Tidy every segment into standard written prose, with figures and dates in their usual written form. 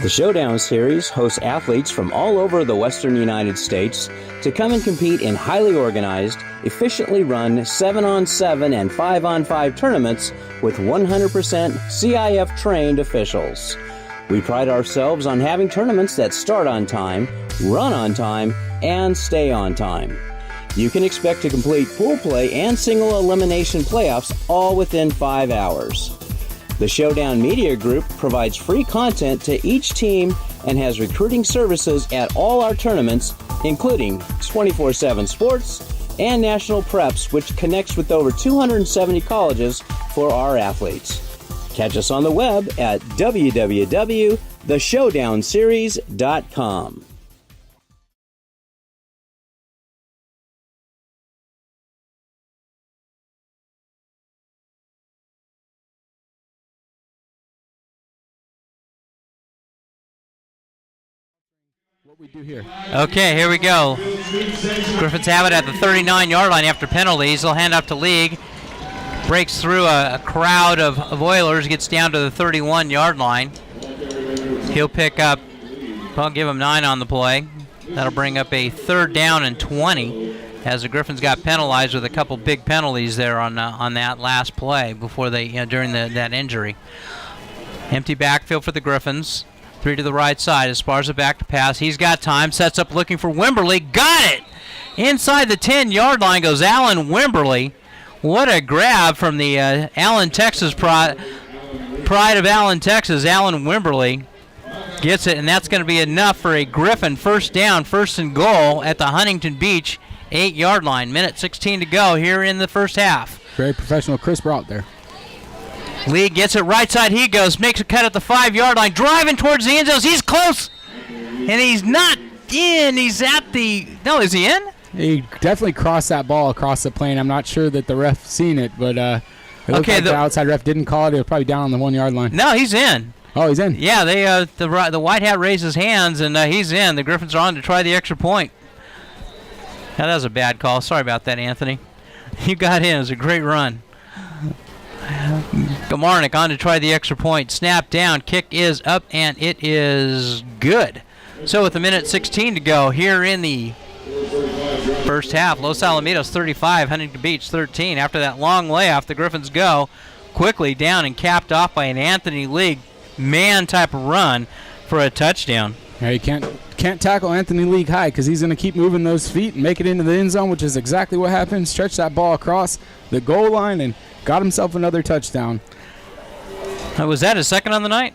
The Showdown Series hosts athletes from all over the western United States to come and compete in highly organized, efficiently run 7-on-7 and 5-on-5 tournaments with 100% CIF-trained officials. We pride ourselves on having tournaments that start on time, run on time, and stay on time. You can expect to complete pool play and single elimination playoffs all within 5 hours. The Showdown Media Group provides free content to each team and has recruiting services at all our tournaments, including 24/7 sports and national preps, which connects with over 270 colleges for our athletes. Catch us on the web at www.theshowdownseries.com. What we do here. Okay, here we go. Griffins have it at the 39-yard line after penalties. They'll hand up to League. Breaks through a crowd of Oilers, gets down to the 31-yard line. He'll pick up, I'll give him 9 on the play. That'll bring up a 3rd down and 20 as the Griffins got penalized with a couple big penalties there on that last play before they during that injury. Empty backfield for the Griffins. 3 to the right side. Esparza back to pass. He's got time. Sets up looking for Wimberly. Got it! Inside the 10-yard line goes Alan Wimberly. What a grab from the Allen, Texas pride of Allen, Texas. Alan Wimberly gets it, and that's going to be enough for a Griffin first down, 1st and goal at the Huntington Beach 8-yard line. Minute 16 to go here in the first half. Very professional, crisp route there. Lee gets it right side. He goes, makes a cut at the 5-yard line, driving towards the end zone. He's close, and he's not in. He's at the. No, is he in? He definitely crossed that ball across the plane. I'm not sure that the ref seen it, but it looked like the outside ref didn't call it. It was probably down on the 1-yard line. No, he's in. Oh, he's in. Yeah, the white hat raised his hands, and he's in. The Griffins are on to try the extra point. Now, that was a bad call. Sorry about that, Anthony. You got in. It was a great run. Gamarnik on to try the extra point. Snap down. Kick is up, and it is good. So with a minute 16 to go here in the first half, Los Alamitos 35, Huntington Beach 13. After that long layoff, the Griffins go quickly down and capped off by an Anthony League man type of run for a touchdown. Yeah, you can't tackle Anthony League high because he's going to keep moving those feet and make it into the end zone, which is exactly what happened. Stretch that ball across the goal line and got himself another touchdown. Was that his second on the night?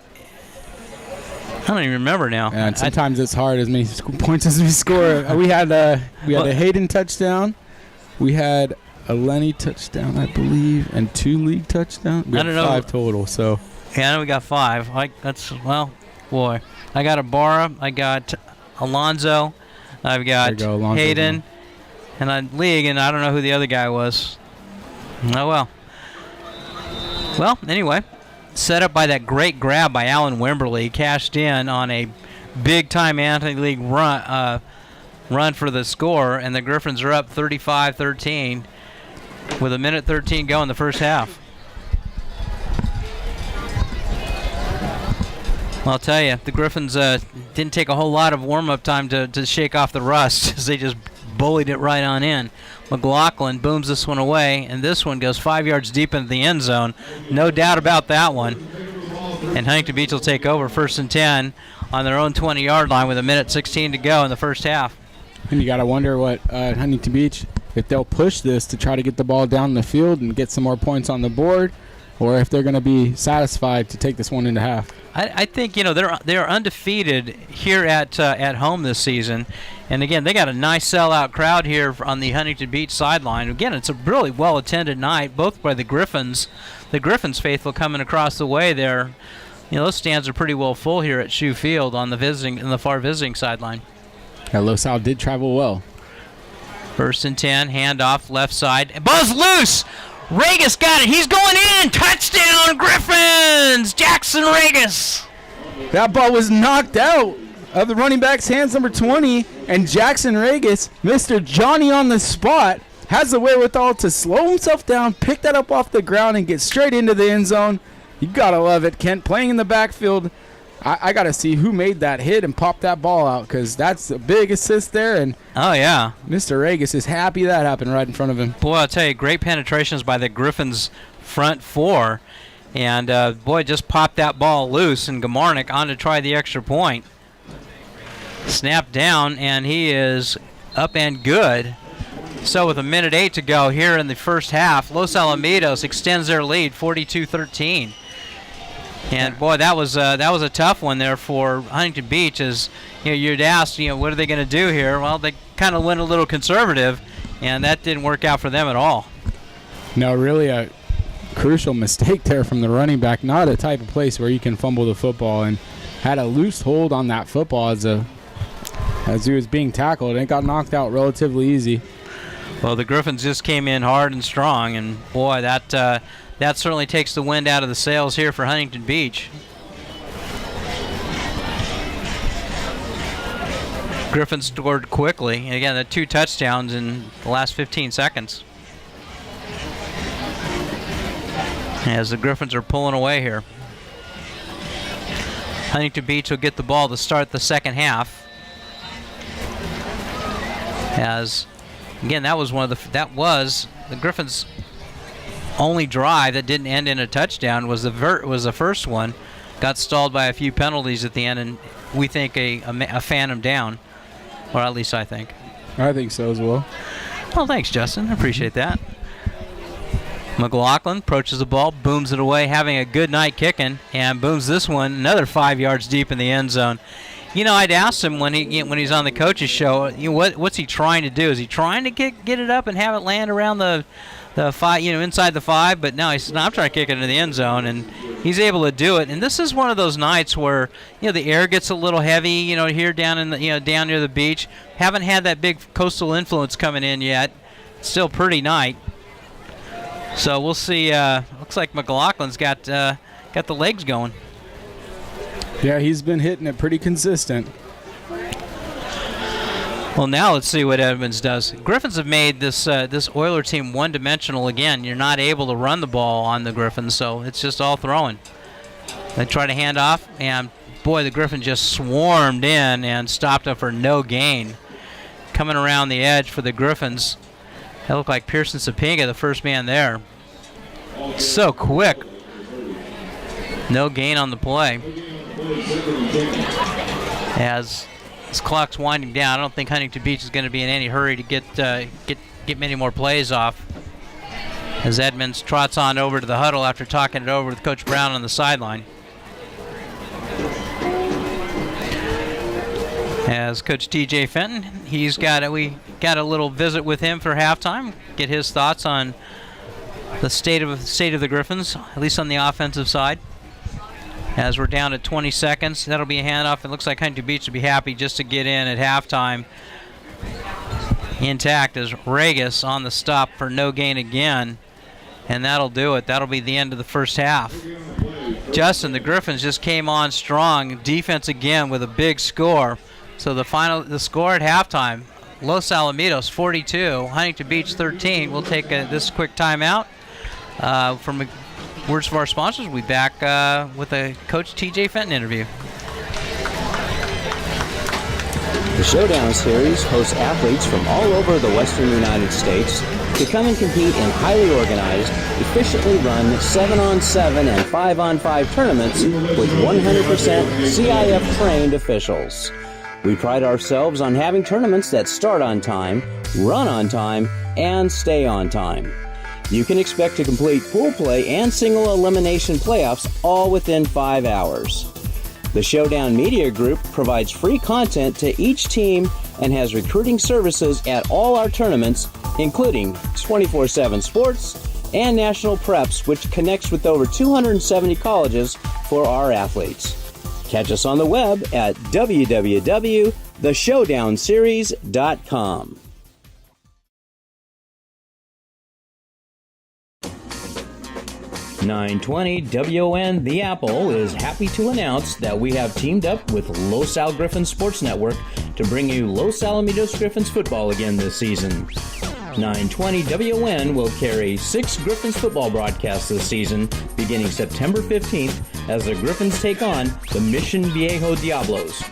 I don't even remember now. Yeah, and sometimes it's hard as many points as we score. We had a Hayden touchdown. We had a Lenny touchdown, I believe, and 2 league touchdowns. We had 5 total. So yeah, I know we got 5. Boy. I got Ibarra. I got Alonzo. I've got Hayden. And I League, and I don't know who the other guy was. Oh, well. Well, anyway, set up by that great grab by Alan Wimberly, cashed in on a big-time Anthony League run for the score, and the Griffins are up 35-13 with a minute 13 go in the first half. Well, I'll tell you, the Griffins didn't take a whole lot of warm-up time to shake off the rust as they just bullied it right on in. McLaughlin booms this one away, and this one goes 5 yards deep into the end zone. No doubt about that one. And Huntington Beach will take over 1st and 10 on their own 20-yard line with a minute 16 to go in the first half. And you got to wonder what Huntington Beach, if they'll push this to try to get the ball down the field and get some more points on the board, or if they're going to be satisfied to take this one into half. I think they're undefeated here at home this season, and again they got a nice sellout crowd here on the Huntington Beach sideline. Again, it's a really well attended night, both by the Griffins. The Griffins faithful coming across the way there. Those stands are pretty well full here at Shoe Field on the far visiting sideline. Yeah, Los Al did travel well. 1st and 10, handoff left side, ball's loose. Regis got it. He's going in. Touchdown, Griffins! Jackson Regis. That ball was knocked out of the running back's hands, number 20, and Jackson Regis, Mr. Johnny on the spot, has the wherewithal to slow himself down, pick that up off the ground, and get straight into the end zone. You got to love it, Kent. Playing in the backfield I got to see who made that hit and popped that ball out, because that's a big assist there. And oh, yeah. Mr. Regis is happy that happened right in front of him. Boy, I'll tell you, great penetrations by the Griffins front four. And, boy, just popped that ball loose. And Gamarnik on to try the extra point. Snapped down, and he is up and good. So with 1:08 to go here in the first half, Los Alamitos extends their lead 42-13. And boy, that was a tough one there for Huntington Beach. As you'd ask, what are they going to do here? Well, they kind of went a little conservative, and that didn't work out for them at all. No, really a crucial mistake there from the running back. Not a type of place where you can fumble the football, and had a loose hold on that football as he was being tackled, and it got knocked out relatively easy. Well, the Griffins just came in hard and strong, and boy, that certainly takes the wind out of the sails here for Huntington Beach. Griffins scored quickly, and again, the 2 touchdowns in the last 15 seconds. As the Griffins are pulling away here. Huntington Beach will get the ball to start the second half. As again, that was the Griffins' only drive that didn't end in a touchdown. Was the first one. Got stalled by a few penalties at the end, and we think a phantom down, or at least I think. I think so as well. Well, thanks, Justin. I appreciate that. McLaughlin approaches the ball, booms it away, having a good night kicking, and booms this one another 5 yards deep in the end zone. I'd asked him when he's on the coach's show, what's he trying to do? Is he trying to get it up and have it land around the 5, inside the 5? But no, he says, no, I'm trying to kick it into the end zone, and he's able to do it. And this is one of those nights where the air gets a little heavy, here down in the down near the beach. Haven't had that big coastal influence coming in yet. Still pretty night. So we'll see. Looks like McLaughlin's got the legs going. Yeah, he's been hitting it pretty consistent. Well, now let's see what Edmonds does. Griffins have made this Oiler team one-dimensional again. You're not able to run the ball on the Griffins, so it's just all throwing. They try to hand off, and boy, the Griffins just swarmed in and stopped up for no gain. Coming around the edge for the Griffins, that looked like Pearson Sapinga, the first man there. So quick. No gain on the play. As this clock's winding down, I don't think Huntington Beach is going to be in any hurry to get many more plays off. As Edmonds trots on over to the huddle after talking it over with Coach Brown on the sideline. As Coach TJ Fenton, we got a little visit with him for halftime. Get his thoughts on the state of the Griffins, at least on the offensive side. As we're down to 20 seconds, that'll be a handoff. It looks like Huntington Beach will be happy just to get in at halftime intact as Regis on the stop for no gain again. And that'll do it. That'll be the end of the first half. Justin, the Griffins just came on strong. Defense again with a big score. So the score at halftime, Los Alamitos 42, Huntington Beach 13. We'll take this quick timeout. From words of our sponsors, we'll be back with a Coach TJ Fenton interview. The Showdown Series hosts athletes from all over the western United States to come and compete in highly organized, efficiently run 7-on-7 and 5-on-5 tournaments with 100% CIF-trained officials. We pride ourselves on having tournaments that start on time, run on time, and stay on time. You can expect to complete pool play and single elimination playoffs all within 5 hours. The Showdown Media Group provides free content to each team and has recruiting services at all our tournaments, including 24/7 sports and national preps, which connects with over 270 colleges for our athletes. Catch us on the web at www.theshowdownseries.com. .920 WON The Apple is happy to announce that we have teamed up with Los Al Griffins Sports Network to bring you Los Alamitos Griffins football again this season. 920 WON will carry 6 Griffins football broadcasts this season, beginning September 15th as the Griffins take on the Mission Viejo Diablos.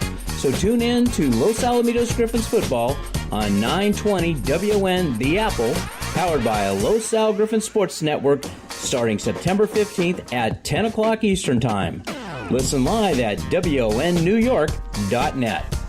So tune in to Los Alamitos Griffins football on 920 WN The Apple, powered by a Los Al Griffin Sports Network, starting September 15th at 10 o'clock Eastern Time. Listen live at WONNewYork.net.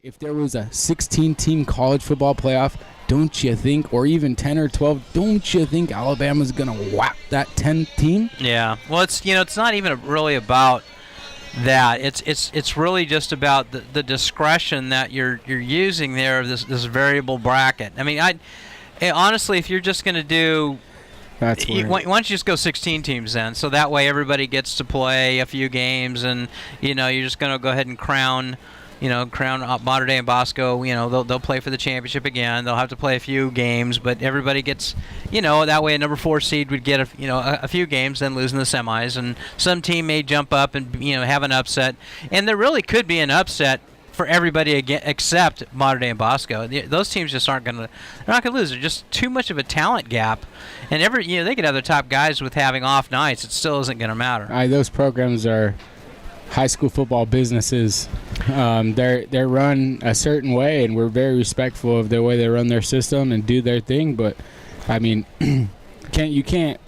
If there was a 16-team college football playoff, don't you think, or even 10 or 12, don't you think Alabama's going to whap that 10 team? Yeah. Well, it's not even really about that. It's really just about the discretion that you're using there of this variable bracket. I mean, honestly, if you're just going to do, why don't you just go 16 teams then? So that way everybody gets to play a few games, and you're just going to go ahead and crown Mater Dei and Bosco. They'll play for the championship again. They'll have to play a few games, but everybody gets, that way a number 4 seed would get a few games, then lose in the semis, and some team may jump up and have an upset. And there really could be an upset for everybody except Mater Dei and Bosco. Those teams just they're not going to lose. There's just too much of a talent gap, and they could have their top guys with having off nights. It still isn't going to matter. Those programs are high school football businesses. They're run a certain way, and we're very respectful of the way they run their system and do their thing. But I mean, you can't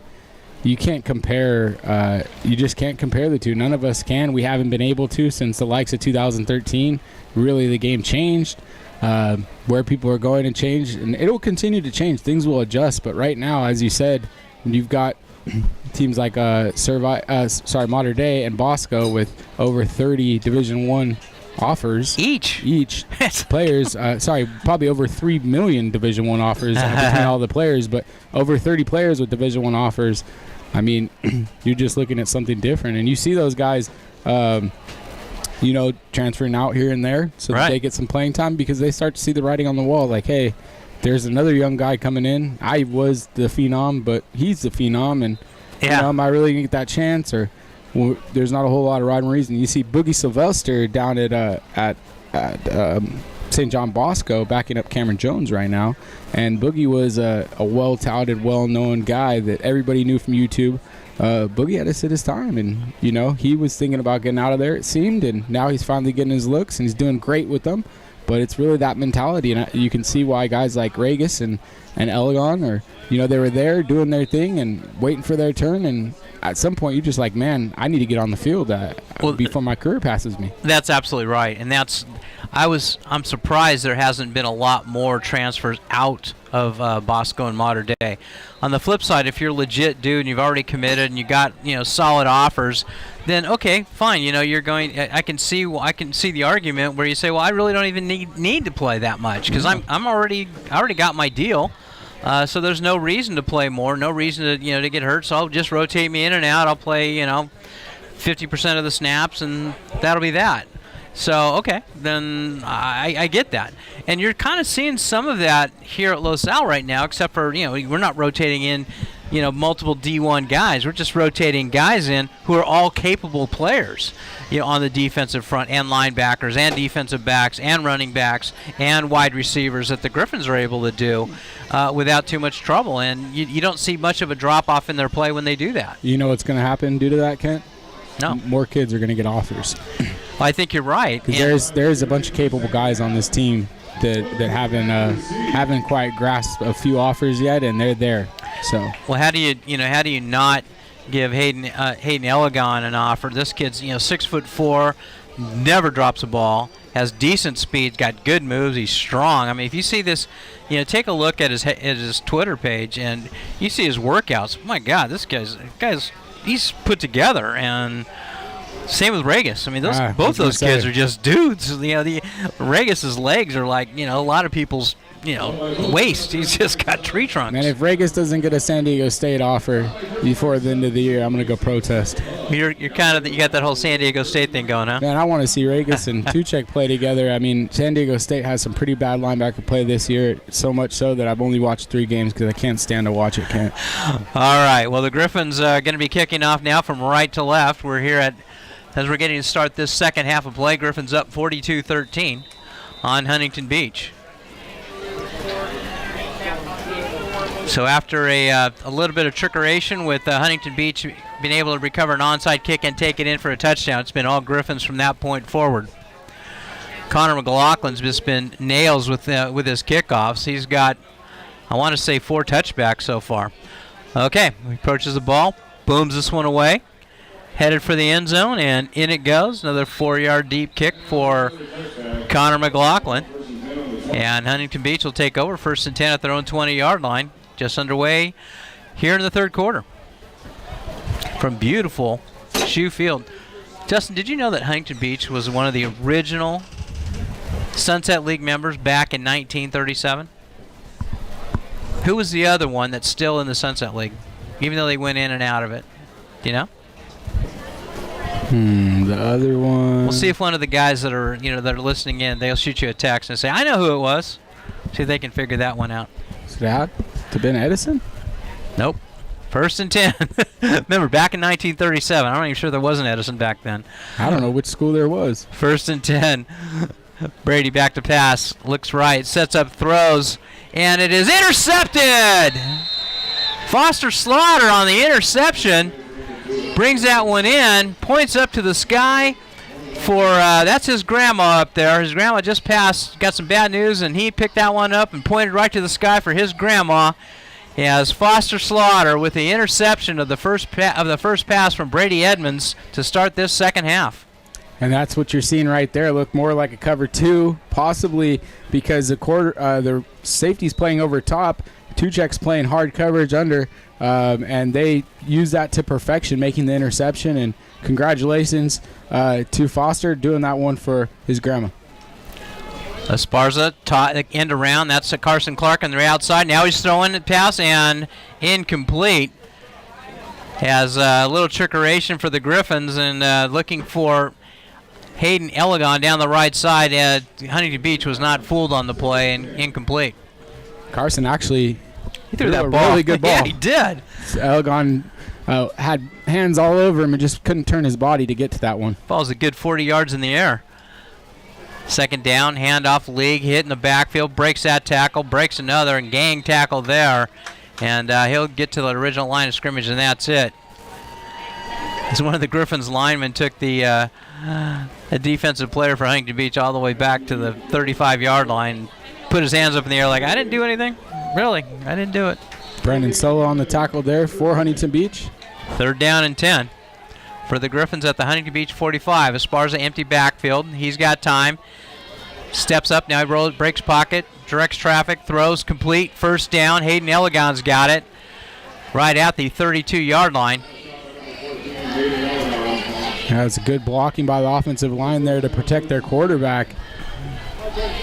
compare. You just can't compare the two. None of us can. We haven't been able to since the likes of 2013. Really, the game changed. Where people are going to change, and it will continue to change. Things will adjust. But right now, as you said, you've got teams like Mater Dei and Bosco with over 30 Division I offers each players. Probably over 3 million Division I offers between all the players, but over 30 players with Division I offers. I mean, you're just looking at something different, and you see those guys, transferring out here and there so that they get some playing time because they start to see the writing on the wall. Like, hey, there's another young guy coming in. I was the phenom, but he's the phenom, and am I really gonna get that chance? Or there's not a whole lot of rhyme or reason. You see Boogie Sylvester down at St. John Bosco backing up Cameron Jones right now, and Boogie was a well-touted, well-known guy that everybody knew from YouTube. Boogie had to sit his time, and he was thinking about getting out of there, it seemed, and now he's finally getting his looks, and he's doing great with them. But it's really that mentality, and you can see why guys like Regis and Elegon they were there doing their thing and waiting for their turn, and at some point you're just like, man, I need to get on the field before my career passes me. That's absolutely right, and I'm surprised there hasn't been a lot more transfers out of Bosco and Mater Dei. On the flip side, if you're a legit dude and you've already committed and you got solid offers, then okay, fine. You're going. I can see the argument where you say, well, I really don't even need to play that much because I already got my deal. So there's no reason to play more, no reason to to get hurt. So I'll just rotate me in and out. I'll play 50% of the snaps, and that'll be that. So okay, then I get that, and you're kind of seeing some of that here at Los Al right now. Except for we're not rotating in multiple D1 guys. We're just rotating guys in who are all capable players, on the defensive front, and linebackers and defensive backs and running backs and wide receivers that the Griffins are able to do without too much trouble. And you don't see much of a drop-off in their play when they do that. You know what's going to happen due to that, Kent? No. More kids are going to get offers. Well, I think you're right. Because there's a bunch of capable guys on this team that haven't quite grasped a few offers yet, and they're there. So well, how do you not give Hayden Elegon an offer? This kid's 6'4", never drops a ball, has decent speed, got good moves, he's strong. I mean, if you see this, take a look at his Twitter page and you see his workouts. My God, this guy's he's put together. And same with Regis. I mean, both those kids are just dudes. The Regis's legs are like a lot of people's waist. He's just got tree trunks. Man, if Regis doesn't get a San Diego State offer before the end of the year, I'm gonna go protest. You're kind of you got that whole San Diego State thing going, huh? Man, I want to see Regis and Tuchek play together. I mean, San Diego State has some pretty bad linebacker play this year. So much so that I've only watched 3 games because I can't stand to watch it. Can't. All right. Well, the Griffins are going to be kicking off now from right to left. We're here as we're getting to start this second half of play. Griffins up 42-13 on Huntington Beach. So after a little bit of trickeration with Huntington Beach being able to recover an onside kick and take it in for a touchdown, it's been all Griffins from that point forward. Connor McLaughlin's just been nails with his kickoffs. He's got, I want to say, 4 touchbacks so far. Okay, he approaches the ball, booms this one away, headed for the end zone, and in it goes. Another 4-yard deep kick for Connor McLaughlin. And Huntington Beach will take over 1st and 10 at their own 20-yard line. Just underway here in the third quarter. From beautiful Shoe Field. Justin, did you know that Huntington Beach was one of the original Sunset League members back in 1937? Who was the other one that's still in the Sunset League, even though they went in and out of it? Do you know? The other one. We'll see if one of the guys that are listening in, they'll shoot you a text and say, "I know who it was." See if they can figure that one out. Is that to Ben Edison? Nope. 1st and 10. Remember, back in 1937. I'm not even sure there was an Edison back then. I don't know which school there was. 1st and 10. Brady back to pass. Looks right. Sets up, throws. And it is intercepted! Foster Slaughter on the interception. Brings that one in. Points up to the sky for, that's his grandma up there. His grandma just passed, got some bad news, and he picked that one up and pointed right to the sky for his grandma. As Foster Slaughter with the interception of the first pass from Brady Edmonds to start this second half. And that's what you're seeing right there. Look more like a cover 2, possibly because the safety's playing over top. Tuchek's playing hard coverage under, and they use that to perfection, making the interception. And congratulations to Foster doing that one for his grandma. Esparza end around. That's a Carson Clark on the outside. Now he's throwing the pass and incomplete. Has a little trickeration for the Griffins and looking for Hayden Elegon down the right side. Huntington Beach was not fooled on the play and incomplete. Carson actually threw that ball. Really good ball. Yeah, he did. Elegon had hands all over him and just couldn't turn his body to get to that one. Ball's a good 40 yards in the air. Second down, handoff League, hit in the backfield, breaks that tackle, breaks another, and gang tackle there. And he'll get to the original line of scrimmage, and that's it. As one of the Griffins linemen took the defensive player for Huntington Beach all the way back to the 35-yard line, put his hands up in the air like, I didn't do anything. Really, I didn't do it. Brandon Solo on the tackle there for Huntington Beach. 3rd down and 10 for the Griffins at the Huntington Beach 45. Esparza empty backfield. He's got time. Steps up. Now he breaks pocket, directs traffic, throws complete. 1st down. Hayden Elegon's got it right at the 32-yard line. That's good blocking by the offensive line there to protect their quarterback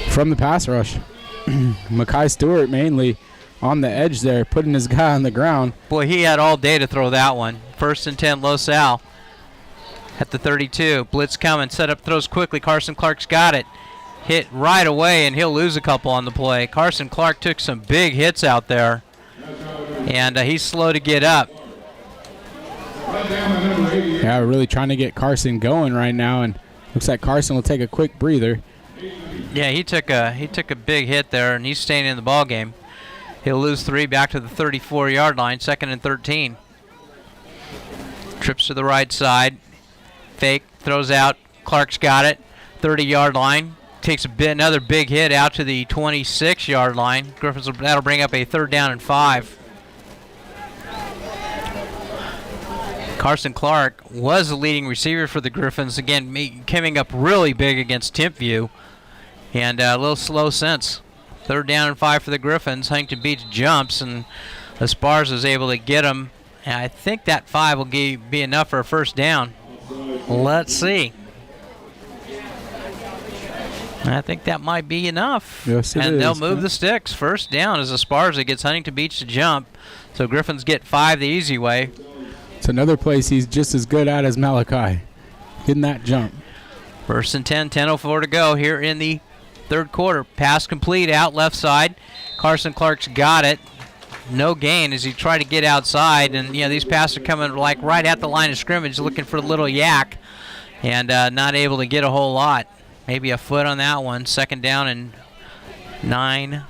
from the pass rush. Makai Stewart mainly on the edge there, putting his guy on the ground. Boy, he had all day to throw that one. 1st and 10, Los Al at the 32. Blitz coming, set up, throws quickly. Carson Clark's got it. Hit right away, and he'll lose a couple on the play. Carson Clark took some big hits out there, and he's slow to get up. Yeah, we're really trying to get Carson going right now, and looks like Carson will take a quick breather. Yeah, he took a big hit there, and he's staying in the ball game. He'll lose 3 back to the 34-yard line, 2nd and 13. Trips to the right side. Fake, throws out. Clark's got it. 30-yard line. Takes another big hit out to the 26-yard line. Griffins, that'll bring up a 3rd down and 5. Carson Clark was the leading receiver for the Griffins. Again, coming up really big against Timpview. And a little slow since. 3rd down and 5 for the Griffins. Huntington Beach jumps, and Esparza is able to get him. And I think that 5 will be enough for a 1st down. Let's see. I think that might be enough. Yes, it is. And they'll move the sticks. 1st down as Esparza gets Huntington Beach to jump. So Griffins get 5 the easy way. It's another place he's just as good at as Malachi, getting that jump. 1st and 10, 10:04 to go here in the third quarter. Pass complete out left side. Carson Clark's got it. No gain as he tried to get outside. And, these passes are coming like right at the line of scrimmage looking for a little yak and not able to get a whole lot. Maybe a foot on that one. 2nd down and 9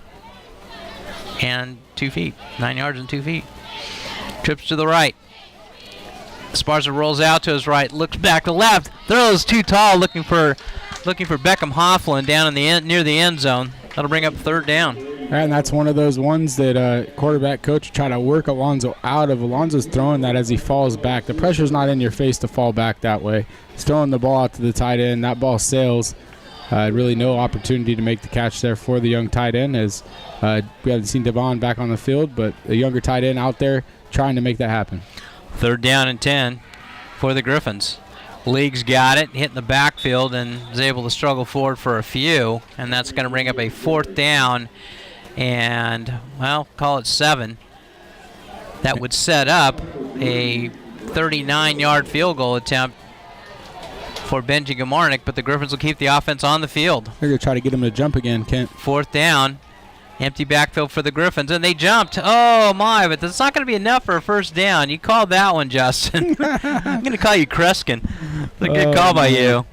and 2 feet. 9 yards and 2 feet. Trips to the right. Esparza rolls out to his right, looks back to left, throws too tall, looking for Beckham Hofflin down in the near the end zone. That'll bring up 3rd down. And that's one of those ones that quarterback coach try to work Alonzo out of. Alonzo's throwing that as he falls back. The pressure's not in your face to fall back that way. He's throwing the ball out to the tight end. That ball sails Really no opportunity to make the catch there for the young tight end, as we haven't seen Devon back on the field, but the younger tight end out there trying to make that happen. 3rd down and 10 for the Griffins. League's got it, hitting the backfield, and is able to struggle forward for a few, and that's going to bring up a 4th down and, well, call it 7. That would set up a 39-yard field goal attempt for Benji Gamarnik, but the Griffins will keep the offense on the field. They're going to try to get him to jump again, Kent. 4th down, empty backfield for the Griffins, and they jumped. Oh, my, but that's not going to be enough for a 1st down. You called that one, Justin. I'm going to call you Kreskin. It's a good call by you.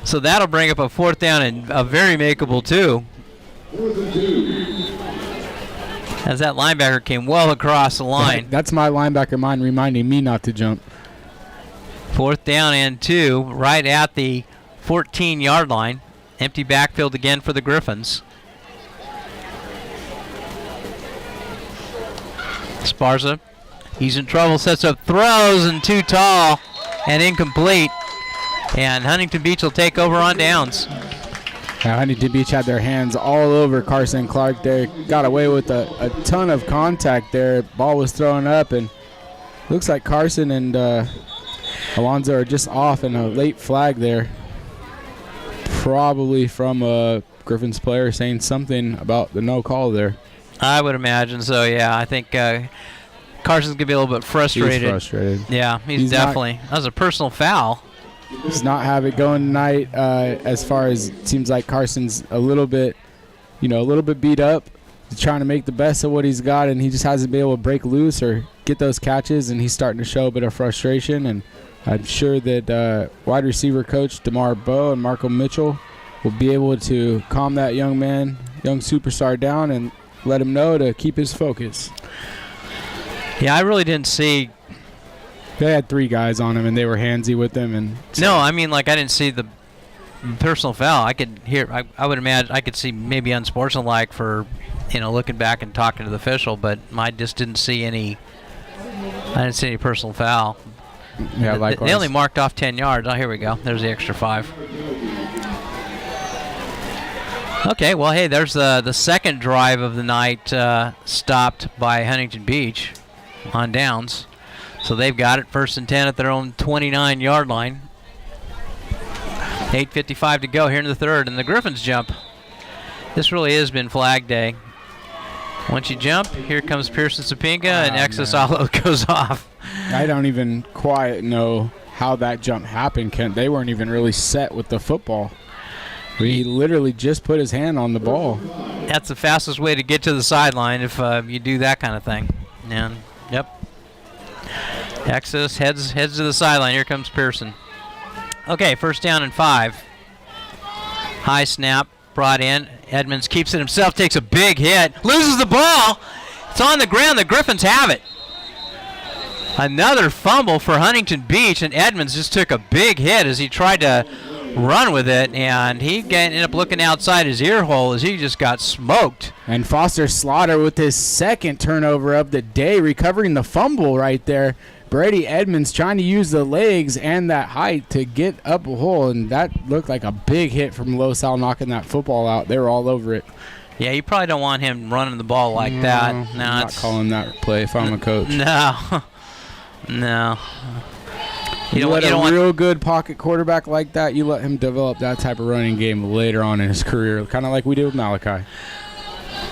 So that'll bring up a 4th down and a very makeable 2. As that linebacker came well across the line. That's my linebacker mind reminding me not to jump. 4th down and 2, right at the 14-yard line. Empty backfield again for the Griffins. Esparza, he's in trouble, sets up throws, and too tall and incomplete. And Huntington Beach will take over on downs. Yeah, Huntington Beach had their hands all over Carson Clark there. Got away with a ton of contact there. Ball was thrown up, and looks like Carson and Alonzo are just off in a late flag there. Probably from a Griffins player saying something about the no call there. I would imagine so, yeah. I think Carson's going to be a little bit frustrated. He's frustrated. Yeah, he's definitely. That was a personal foul. Does not have it going tonight. As far as it seems like Carson's a little bit beat up. He's trying to make the best of what he's got, and he just hasn't been able to break loose or get those catches, and he's starting to show a bit of frustration. And I'm sure that wide receiver coach DeMar Bowe and Marco Mitchell will be able to calm that young superstar down and let him know to keep his focus. Yeah, I really didn't see. They had 3 guys on him, and they were handsy with him. And no, I mean, like, I didn't see the personal foul. I could hear. I would imagine I could see maybe unsportsmanlike for, looking back and talking to the official, but I just didn't see any. I didn't see any personal foul. Yeah, likewise. They only marked off 10 yards. Oh, here we go. There's the extra 5. Okay, well, hey, there's the second drive of the night stopped by Huntington Beach on downs. So they've got it, 1st and 10 at their own 29-yard line. 8:55 to go here in the 3rd, and the Griffins jump. This really has been flag day. Once you jump, here comes Pearson Sapinga, and Exus Alo goes off. I don't even quite know how that jump happened, Kent. They weren't even really set with the football. He literally just put his hand on the ball. That's the fastest way to get to the sideline if you do that kind of thing. And, yep. Exus heads to the sideline. Here comes Pearson. Okay, 1st down and 5. High snap, brought in. Edmonds keeps it himself, takes a big hit, loses the ball. It's on the ground. The Griffins have it. Another fumble for Huntington Beach, and Edmonds just took a big hit as he tried to run with it, and he ended up looking outside his ear hole as he just got smoked. And Foster Slaughter with his 2nd turnover of the day, recovering the fumble right there. Brady Edmonds trying to use the legs and that height to get up a hole, and that looked like a big hit from Los Al knocking that football out. They were all over it. Yeah, you probably don't want him running the ball like that. No, I'm not calling that play if I'm a coach. No. No. You let a real good pocket quarterback like that, you let him develop that type of running game later on in his career, kind of like we did with Malachi.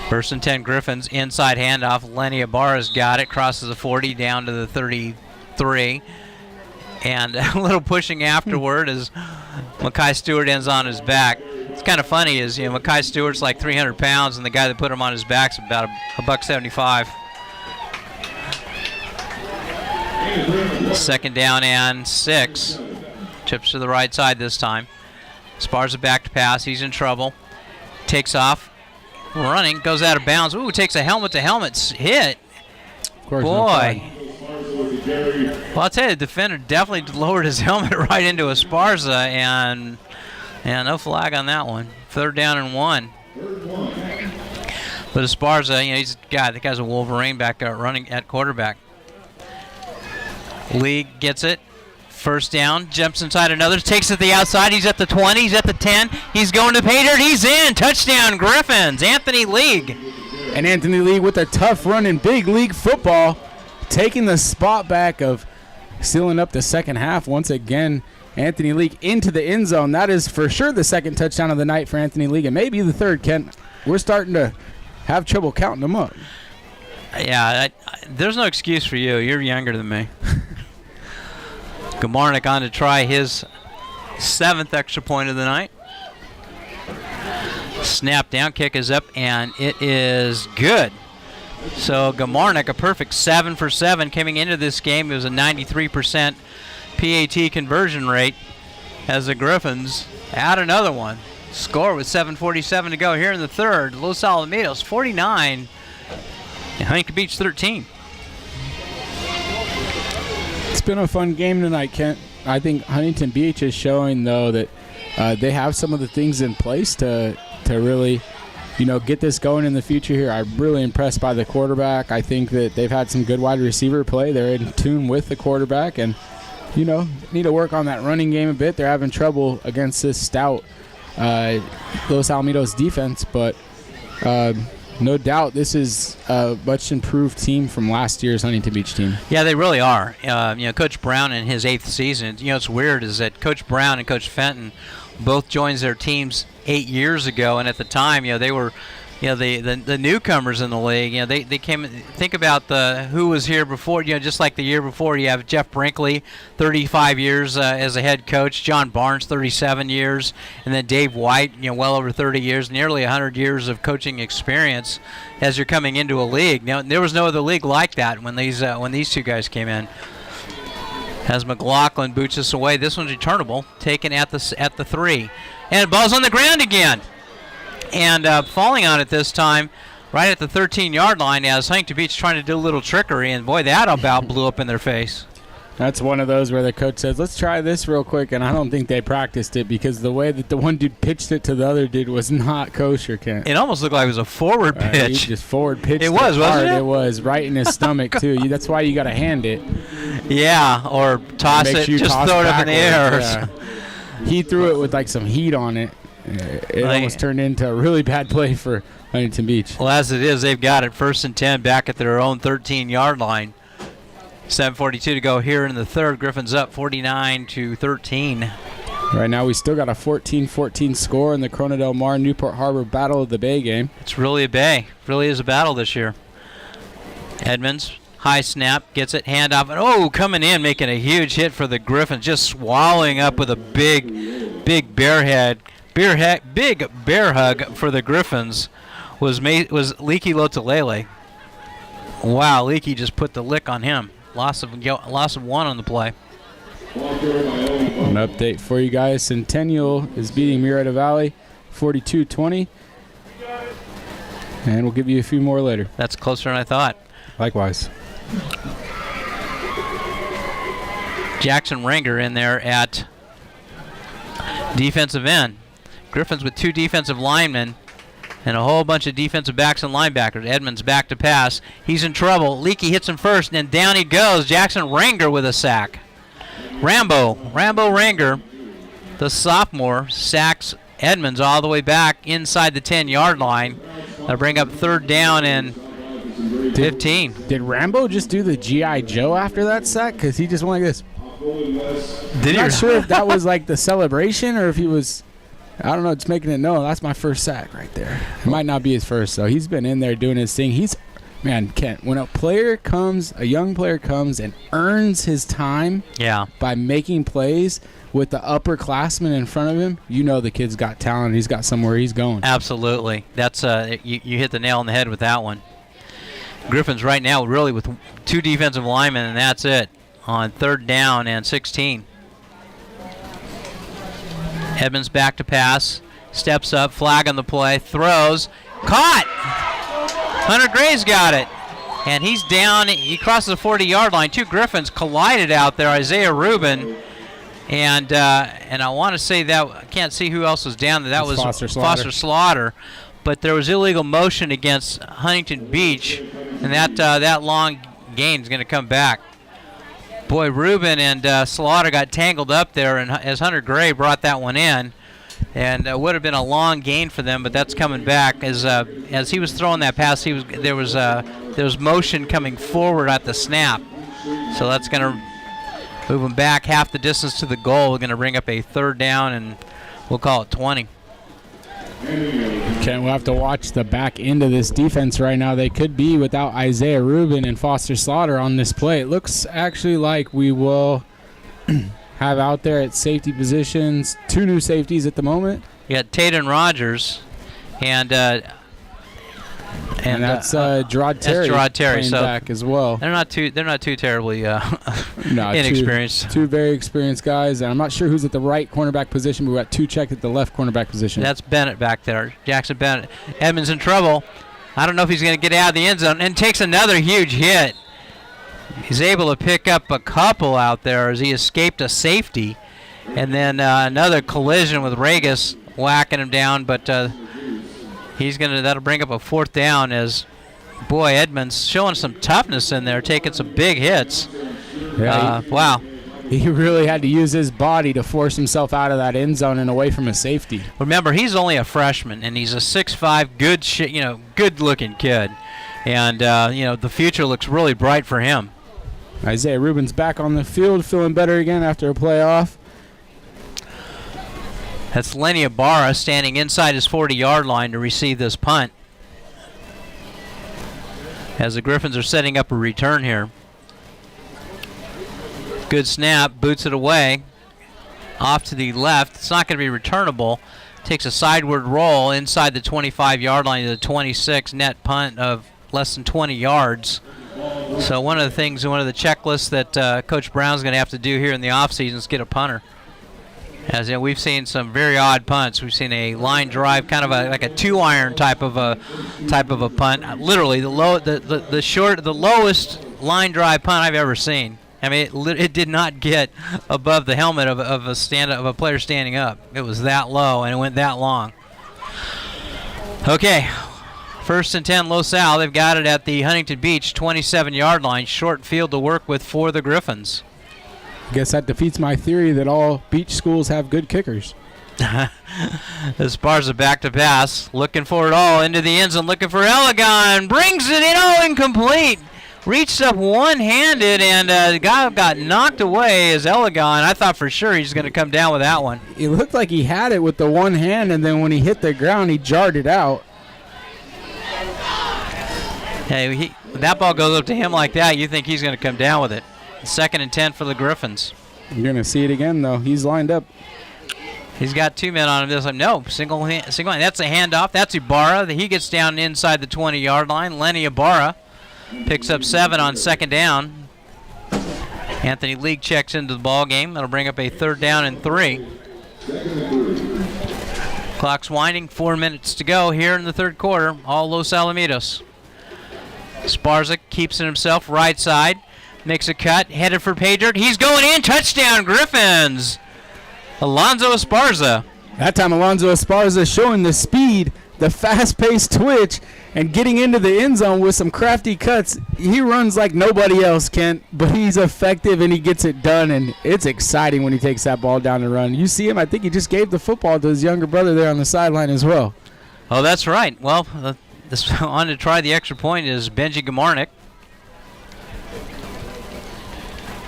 1st and 10 Griffins, inside handoff. Lenny Ibarra's got it, crosses the 40 down to the 33. And a little pushing afterward as Mackay Stewart ends on his back. It's kind of funny is, Mackay Stewart's like 300 pounds, and the guy that put him on his back's about $175. 2nd down and 6. Chips to the right side this time. Esparza back to pass. He's in trouble. Takes off. Running. Goes out of bounds. Ooh, takes a helmet-to-helmet hit. Of course, boy. Well, I'll tell you, the defender definitely lowered his helmet right into Esparza, and no flag on that one. 3rd down and 1. But Esparza, the guy's a Wolverine back there running at quarterback. League gets it, First down, jumps inside another, takes it to the outside. He's at the 20, he's at the 10. He's going to pay dirt. He's in. Touchdown, Griffins. Anthony League. And Anthony League with a tough run in big league football, taking the spot back of sealing up the second half once again. Anthony League into the end zone. That is for sure the second touchdown of the night for Anthony League, and maybe the third, Kent. We're starting to have trouble counting them up. Yeah, there's no excuse for you. You're younger than me. Gamarnik on to try his 7th extra point of the night. Snap down, kick is up, and it is good. So Gamarnik, a perfect 7 for 7 coming into this game. It was a 93% PAT conversion rate as the Griffins add another one. Score with 7:47 to go here in the third. Los Alamitos 49 and Huntington Beach 13. It's been a fun game tonight, Kent. I think Huntington Beach is showing, though, that they have some of the things in place to really, get this going in the future here. I'm really impressed by the quarterback. I think that they've had some good wide receiver play. They're in tune with the quarterback and, need to work on that running game a bit. They're having trouble against this stout Los Alamitos defense, but no doubt this is a much improved team from last year's Huntington Beach team. Yeah, they really are. Coach Brown in his 8th season, it's weird is that Coach Brown and Coach Fenton both joined their teams 8 years ago, and at the time, they were, the newcomers in the league. They came. Think about who was here before. Just like the year before, you have Jeff Brinkley, 35 years as a head coach. John Barnes, 37 years, and then Dave White, well over 30 years, nearly 100 years of coaching experience as you're coming into a league. Now, there was no other league like that when these two guys came in. As McLaughlin boots us away, this one's returnable, taken at the 3, and ball's on the ground again. And falling on it this time right at the 13-yard line as Huntington Beach trying to do a little trickery, and boy, that about blew up in their face. That's one of those where the coach says, let's try this real quick, and I don't think they practiced it because the way that the one dude pitched it to the other dude was not kosher, Kent. It almost looked like it was a forward pitch. He just forward pitched it. Was, wasn't it? It was, right in his stomach, too. That's why you got to hand it. Yeah, or toss it, just throw it up in the air. Yeah. He threw it with, some heat on it. It almost turned into a really bad play for Huntington Beach. Well, as it is, they've got it 1st and 10 back at their own 13-yard line. 7:42 to go here in the third. Griffins up 49-13. Right now, we still got a 14-14 score in the Corona Del Mar Newport Harbor Battle of the Bay game. It's really a bay. It really is a battle this year. Edmonds, high snap, gets it, handoff, and coming in, making a huge hit for the Griffins, just swallowing up with a big bear hug for the Griffins was Leaky Lotalele. Wow, Leaky just put the lick on him. Loss of 1 on the play. An update for you guys. Centennial is beating Murrieta Valley 42-20. And we'll give you a few more later. That's closer than I thought. Likewise. Jackson Ringer in there at defensive end. Griffins with 2 defensive linemen and a whole bunch of defensive backs and linebackers. Edmonds back to pass. He's in trouble. Leakey hits him first, and down he goes. Jackson Ringer with a sack. Rambo Ringer, the sophomore, sacks Edmonds all the way back inside the 10-yard line. They'll bring up 3rd down and 15. Did Rambo just do the G.I. Joe after that sack? Because he just went like this. I'm not sure if that was the celebration or if he was... I don't know. It's making it known. That's my first sack right there. It might not be his first, though. He's been in there doing his thing. Kent, when a young player comes and earns his time by making plays with the upperclassmen in front of him, the kid's got talent. He's got somewhere he's going. Absolutely. That's you hit the nail on the head with that one. Griffins right now really with 2 defensive linemen, and that's it on 3rd down and 16. Edmonds back to pass, steps up, flag on the play, throws, caught! Hunter Gray's got it, and he's down. He crosses the 40-yard line. 2 Griffins collided out there, Isaiah Rubin, and I want to say that, I can't see who else was down there. That was Foster Slaughter, but there was illegal motion against Huntington Beach, and that long gain is going to come back. Boy, Rubin and Slaughter got tangled up there, and as Hunter Gray brought that one in, and would have been a long gain for them, but that's coming back. As he was throwing that pass, there was motion coming forward at the snap, so that's going to move him back half the distance to the goal. We're going to bring up a 3rd down, and we'll call it 20. Okay, we'll have to watch the back end of this defense right now. They could be without Isaiah Rubin and Foster Slaughter on this play. It looks actually like we will have out there at safety positions 2 new safeties at the moment. You got Tatum Rogers and that's Gerard Terry. That's Gerard Terry. So back as well. They're not too terribly no, inexperienced. Two very experienced guys, and I'm not sure who's at the right cornerback position, but we got 2 checked at the left cornerback position. That's Bennett back there. Jackson Bennett. Edmonds in trouble. I don't know if he's going to get out of the end zone, and takes another huge hit. He's able to pick up a couple out there as he escaped a safety, and then another collision with Regas whacking him down, but that'll bring up a 4th down as, boy, Edmonds showing some toughness in there, taking some big hits. Yeah, wow. He really had to use his body to force himself out of that end zone and away from a safety. Remember, he's only a freshman, and he's a 6'5", good-looking kid, and the future looks really bright for him. Isaiah Rubin's back on the field, feeling better again after a playoff. That's Lenny Ibarra standing inside his 40-yard line to receive this punt, as the Griffins are setting up a return here. Good snap, boots it away, off to the left. It's not going to be returnable. Takes a sideward roll inside the 25-yard line to the 26, net punt of less than 20 yards. So one of the checklists that Coach Brown's going to have to do here in the offseason is get a punter. As in, we've seen some very odd punts. We've seen a line drive, kind of like a 2-iron type of a punt. Literally, the lowest line drive punt I've ever seen. I mean, it did not get above the helmet of a player standing up. It was that low, and it went that long. Okay, 1st and 10, Los Al. They've got it at the Huntington Beach 27-yard line. Short field to work with for the Griffins. I guess that defeats my theory that all beach schools have good kickers. Esparza back to pass, looking for it all into the end zone, looking for Elegon, brings it in, incomplete. Reached up one-handed, and the guy got knocked away as Elegon. I thought for sure he's going to come down with that one. It looked like he had it with the one hand, and then when he hit the ground, he jarred it out. Hey, that ball goes up to him like that, you think he's going to come down with it. 2nd and 10 for the Griffins. You're going to see it again, though. He's lined up. He's got 2 men on him. This time, no, single hand. That's a handoff. That's Ibarra. He gets down inside the 20-yard line. Lenny Ibarra picks up 7 on 2nd down. Anthony League checks into the ball game. That'll bring up a 3rd down and 3. Clock's winding. 4 minutes to go here in the 3rd quarter. All Los Alamitos. Esparza keeps it himself right side. Makes a cut, headed for Paydirt. He's going in. Touchdown, Griffins. Alonzo Esparza. That time, Alonzo Esparza showing the speed, the fast-paced twitch, and getting into the end zone with some crafty cuts. He runs like nobody else, Kent, but he's effective and he gets it done, and it's exciting when he takes that ball down and run. You see him, I think he just gave the football to his younger brother there on the sideline as well. Oh, that's right. Well, on to try the extra point is Benji Gamarnik.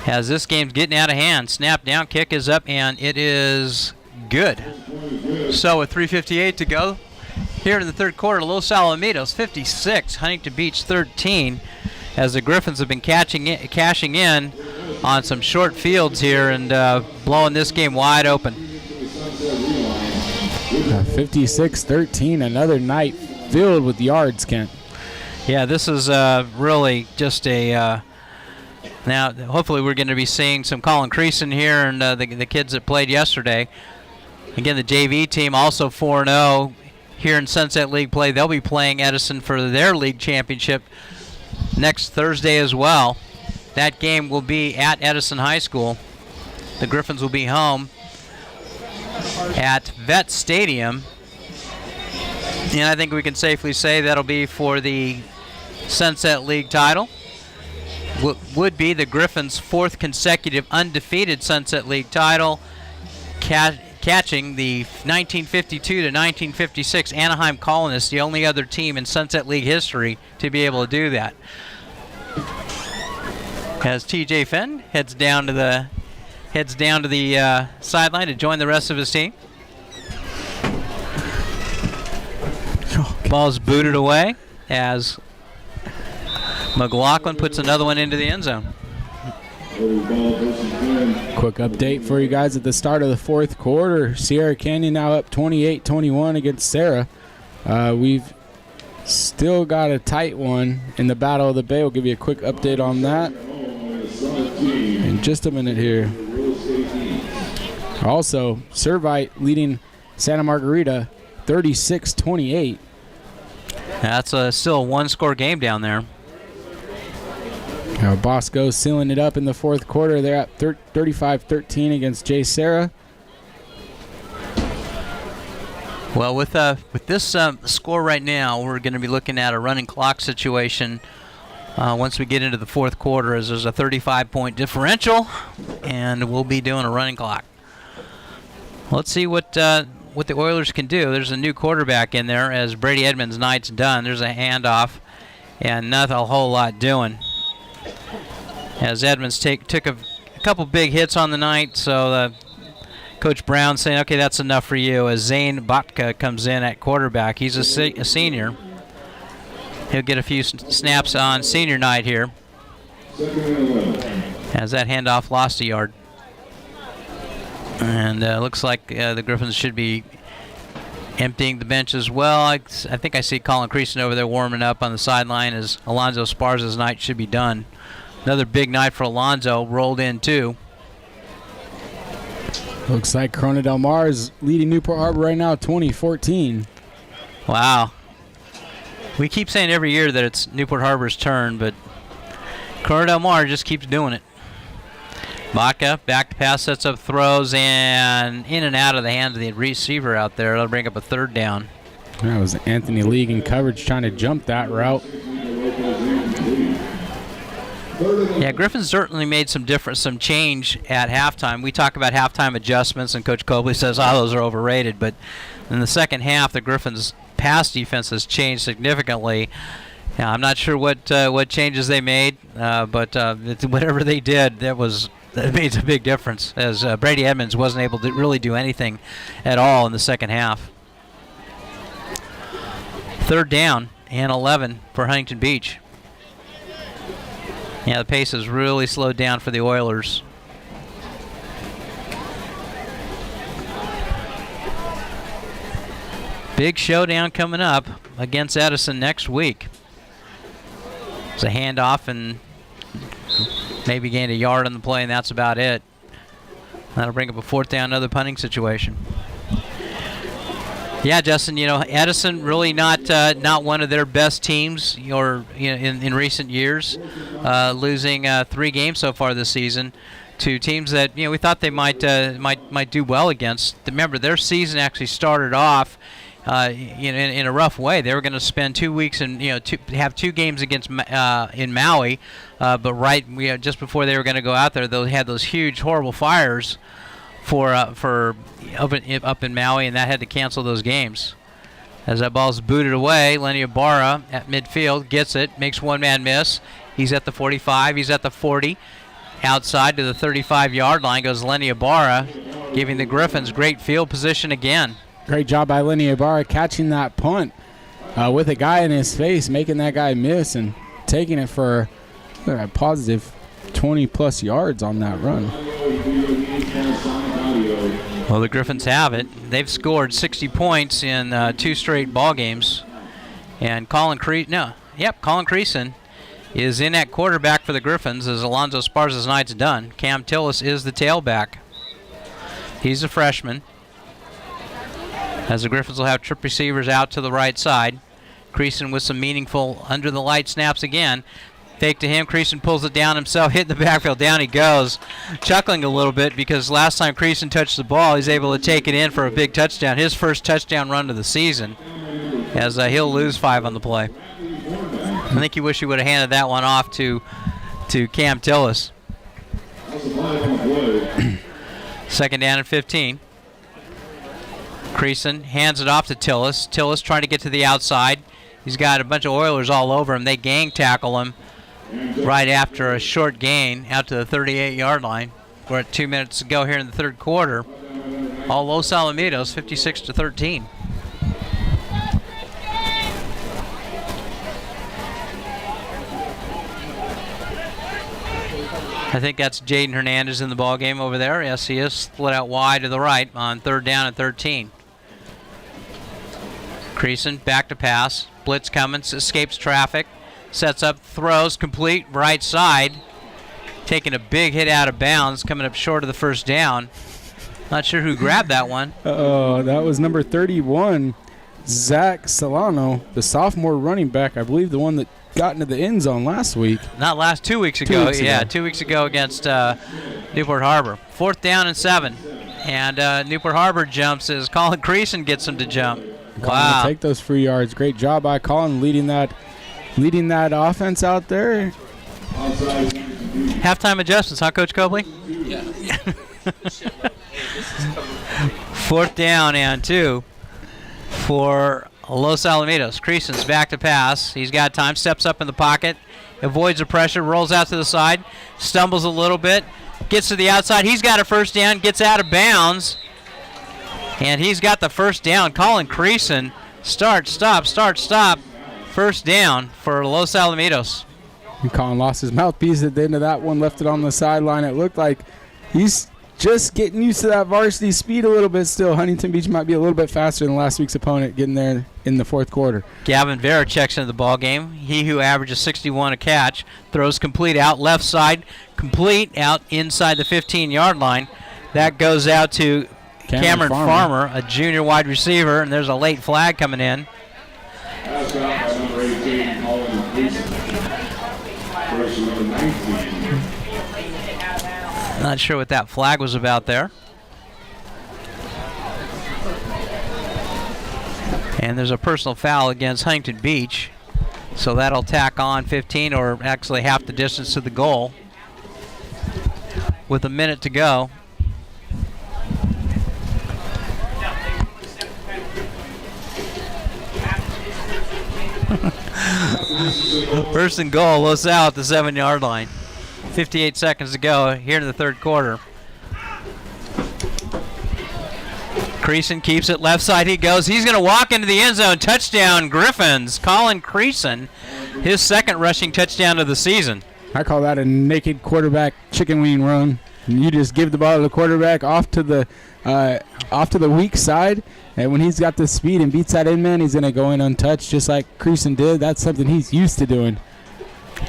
As this game's getting out of hand. Snap down, kick is up, and it is good. So with 3:58 to go here in the 3rd quarter, Los Alamitos 56, Huntington Beach 13, as the Griffins have been cashing in on some short fields here and blowing this game wide open. 56-13, another night filled with yards, Kent. Yeah, this is really just a... Now, hopefully we're going to be seeing some Colin Creason here and the kids that played yesterday. Again, the JV team also 4-0 here in Sunset League play. They'll be playing Edison for their league championship next Thursday as well. That game will be at Edison High School. The Griffins will be home at Vet Stadium. And I think we can safely say that'll be for the Sunset League title. would be the Griffins' 4th consecutive undefeated Sunset League title, catching the 1952 to 1956 Anaheim Colonists, the only other team in Sunset League history to be able to do that. As T.J. Fenn heads down to the sideline to join the rest of his team. Ball's booted away as McLaughlin puts another one into the end zone. Quick update for you guys at the start of the 4th quarter. Sierra Canyon now up 28-21 against Sarah. We've still got a tight one in the Battle of the Bay. We'll give you a quick update on that in just a minute here. Also, Servite leading Santa Margarita 36-28. That's still a one-score game down there. Bosco sealing it up in the 4th quarter. They're at 35-13 against J. Sarah. Well, with this score right now, we're going to be looking at a running clock situation once we get into the 4th quarter, as there's a 35-point differential, and we'll be doing a running clock. Let's see what the Oilers can do. There's a new quarterback in there as Brady Edmonds' night's done. There's a handoff, and not a whole lot doing. As Edmonds took a couple big hits on the night, so Coach Brown saying, okay, that's enough for you, as Zane Botka comes in at quarterback. He's a senior. He'll get a few snaps on senior night here. As that handoff lost a yard. And looks like the Griffins should be emptying the bench as well. I think I see Colin Creason over there warming up on the sideline as Alonzo Sparza's night should be done. Another big night for Alonzo, rolled in too. Looks like Corona Del Mar is leading Newport Harbor right now, 20-14. Wow. We keep saying every year that it's Newport Harbor's turn, but Corona Del Mar just keeps doing it. Baca, back to pass, sets up throws, and in and out of the hand of the receiver out there. That'll bring up a 3rd down. That was Anthony League in coverage trying to jump that route. Yeah, Griffins certainly made some change at halftime. We talk about halftime adjustments, and Coach Cobley says, those are overrated. But in the second half, the Griffins' pass defense has changed significantly. Now, I'm not sure what changes they made, but whatever they did, that made a big difference, as Brady Edmonds wasn't able to really do anything at all in the second half. 3rd down and 11 for Huntington Beach. Yeah, the pace has really slowed down for the Oilers. Big showdown coming up against Edison next week. It's a handoff and maybe gained a yard on the play, and that's about it. That'll bring up a 4th down, another punting situation. Yeah, Justin, Edison really not one of their best teams in recent years, losing 3 games so far this season to teams that we thought they might do well against. Remember, their season actually started off in a rough way. They were going to spend 2 weeks and have 2 games against in Maui, but just before they were going to go out there, they had those huge, horrible fires for up in Maui, and that had to cancel those games. As that ball's booted away, Lenny Ibarra at midfield gets it, makes one-man miss. He's at the 45, he's at the 40. Outside to the 35-yard line goes Lenny Ibarra, giving the Griffins great field position again. Great job by Lenny Ibarra catching that punt with a guy in his face, making that guy miss and taking it for a positive 20-plus yards on that run. Well, the Griffins have it. They've scored 60 points in 2 straight ball games. And Colin Creason is in at quarterback for the Griffins as Alonzo Sparza's night's done. Cam Tillis is the tailback. He's a freshman. As the Griffins will have trip receivers out to the right side. Creason with some meaningful under-the-light snaps again. Fake to him. Creason pulls it down himself, hit the backfield. Down he goes, chuckling a little bit because last time Creason touched the ball, he's able to take it in for a big touchdown. His first touchdown run of the season, as he'll lose 5 on the play. I think you wish he would have handed that one off to to Cam Tillis. Second down and 15. Creason hands it off to Tillis. Tillis trying to get to the outside. He's got a bunch of Oilers all over him. They gang tackle him right after a short gain out to the 38-yard line. We're at 2 minutes to go here in the third quarter. All Los Alamitos, 56-13. I think that's Jaden Hernandez in the ball game over there. Yes, he is split out wide to the right on third down and 13. Creason back to pass. Blitz coming, escapes traffic. Sets up, throws, complete, right side. Taking a big hit out of bounds, coming up short of the first down. Not sure who grabbed that one. Uh-oh, that was number 31, Zach Solano, the sophomore running back. I believe the one that got into the end zone last week. Not 2 weeks ago. 2 weeks ago against Newport Harbor. Fourth down and 7. And Newport Harbor jumps as Colin Creason gets him to jump. Wow. Take those free yards. Great job by Colin leading that offense out there. Halftime adjustments, huh, Coach Copley? Yeah. Fourth down and 2 for Los Alamitos. Creason's back to pass. He's got time, steps up in the pocket, avoids the pressure, rolls out to the side, stumbles a little bit, gets to the outside. He's got a first down, gets out of bounds, and he's got the first down. Colin Creason, start, stop. First down for Los Alamitos. And Colin lost his mouthpiece at the end of that one, left it on the sideline. It looked like he's just getting used to that varsity speed a little bit still. Huntington Beach might be a little bit faster than last week's opponent getting there in the fourth quarter. Gavin Vera checks into the ball game. He who averages 61 a catch, throws complete out left side, complete out inside the 15-yard line. That goes out to Cameron Farmer, a junior wide receiver, and there's a late flag coming in. Not sure what that flag was about there. And there's a personal foul against Huntington Beach. So that'll tack on 15, or actually half the distance to the goal. With a minute to go. First and goal, LaSalle at the 7-yard line. 58 seconds to go here in the third quarter. Creason keeps it left side. He goes. He's going to walk into the end zone. Touchdown, Griffins. Colin Creason, his second rushing touchdown of the season. I call that a naked quarterback chicken wing run. You just give the ball to the quarterback off to the weak side, and when he's got the speed and beats that in man, he's going to go in untouched just like Creason did. That's something he's used to doing.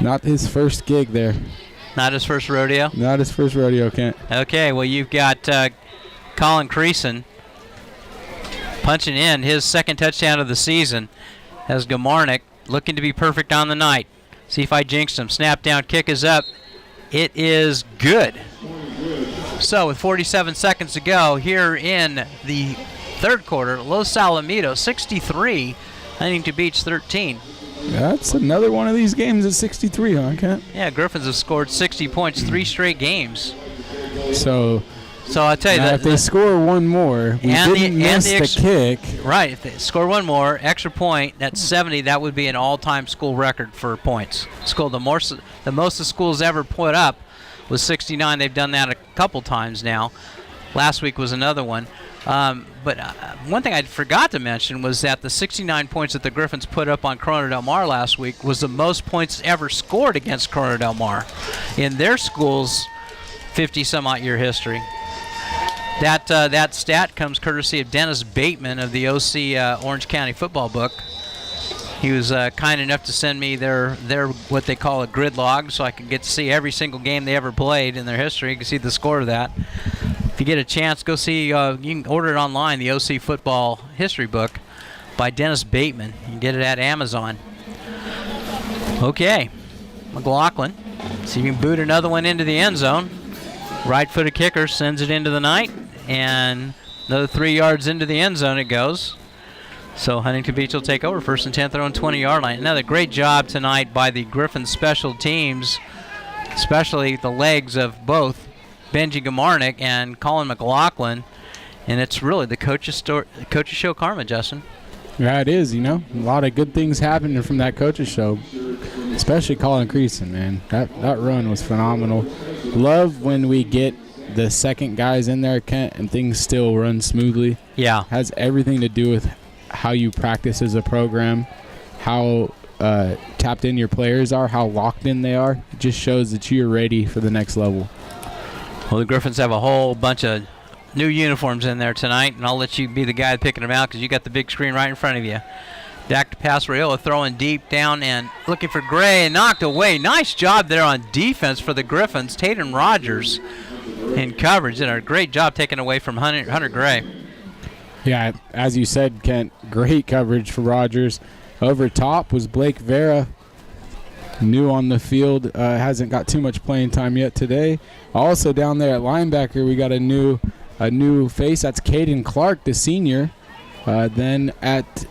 Not his first gig there. Not his first rodeo? Not his first rodeo, Kent. Okay, well, you've got Colin Creason punching in his second touchdown of the season as Gamarnik looking to be perfect on the night. See if I jinxed him. Snap down, kick is up. It is good. So with 47 seconds to go here in the third quarter, Los Alamitos 63, Huntington Beach 13. That's another one of these games at 63, huh, Kent? Yeah, Griffins have scored 60 points 3 straight games. So I tell you that if they score one more, we didn't miss the kick. Right, if they score one more, extra point, that's 70. That would be an all-time school record for points. The most the school's ever put up was 69. They've done that a couple times now. Last week was another one. But one thing I forgot to mention was that the 69 points that the Griffins put up on Corona Del Mar last week was the most points ever scored against Corona Del Mar in their school's 50-some-odd-year history. That stat comes courtesy of Dennis Bateman of the OC Orange County football book. He was kind enough to send me their what they call a grid log, so I could get to see every single game they ever played in their history. You can see the score of that. If you get a chance, go see. You can order it online, the OC football history book by Dennis Bateman. You can get it at Amazon. Okay, McLaughlin. See if you can boot another one into the end zone. Right-footed kicker sends it into the night, and another 3 yards into the end zone it goes. So Huntington Beach will take over, first and 10, their own 20-yard line. Another great job tonight by the Griffins special teams especially the legs of both Benji Gamarnik and Colin McLaughlin. And it's really the coach's show karma, Justin. Yeah, it is, A lot of good things happening from that coach's show, especially Colin Creason, man. That run was phenomenal. Love when we get the second guys in there, Kent, and things still run smoothly. Yeah. Has everything to do with how you practice as a program, how tapped in your players are, how locked in they are. It just shows that you're ready for the next level. Well, the Griffins have a whole bunch of new uniforms in there tonight, and I'll let you be the guy picking them out because you got the big screen right in front of you. Back to pass, Rayola throwing deep down and looking for Gray and knocked away. Nice job there on defense for the Griffins. Tatum Rogers in coverage did a great job taking away from Hunter Gray. Yeah, as you said, Kent, great coverage for Rogers. Over top was Blake Vera, new on the field, hasn't got too much playing time yet today. Also down there at linebacker, we got a new face. That's Caden Clark, the senior. Then at